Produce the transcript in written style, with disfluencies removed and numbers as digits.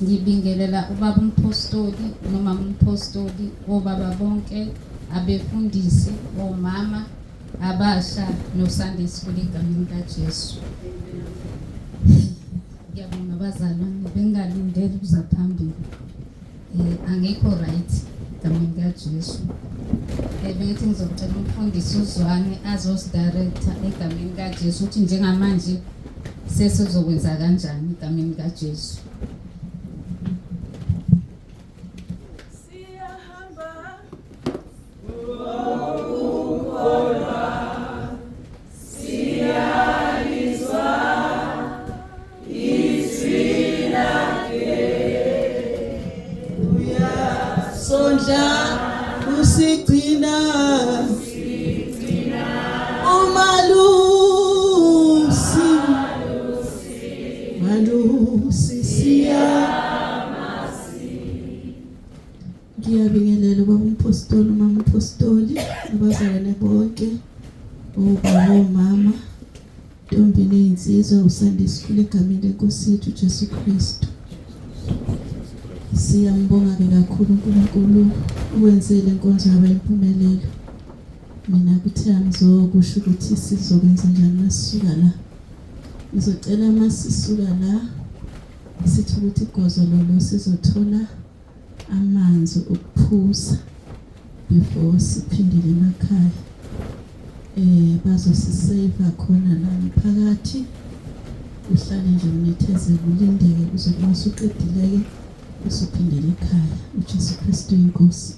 Ngibingelela ubaba umpostoli nomama umpostoli, obaba bonke, abefundisi, omama, abasha noSunday School egameni kaJesu. Ngiyabonga abazalwane, bengalindele ukuza phambili. Angikho right egameni kaJesu. Bethi ngizocela umfundisi uZwane azosidirector egameni kaJesu ukuthi njengamanje sesizokwenza kanjani egameni kaJesu. Sondla usigcina malusi siyamasi. Ngiyabingelela ubaba umpostoli, umama umpostoli, abazalwane bonke, obaba, omama, ntombi nezinsizwa, uSunday School egameni lenkosi yethu Jesu Kristu. Siyambonga kakhulu uNkulunkulu uwenzele inkonzo yaba impumelelo. Mina kuthe ngizokusho ukuthi sizokwenza njani masisuka la. Ngizocela masisuka la sithi ukuthi igozo lolo sizothola amanzi okuphuza before siphindele emakhaya. Bazosisave khona la phakathi. Uhlale nje unetheze kulindeke kuzokuba usuqedileke usuphindele ekhaya. uJesu Kristu inkosi.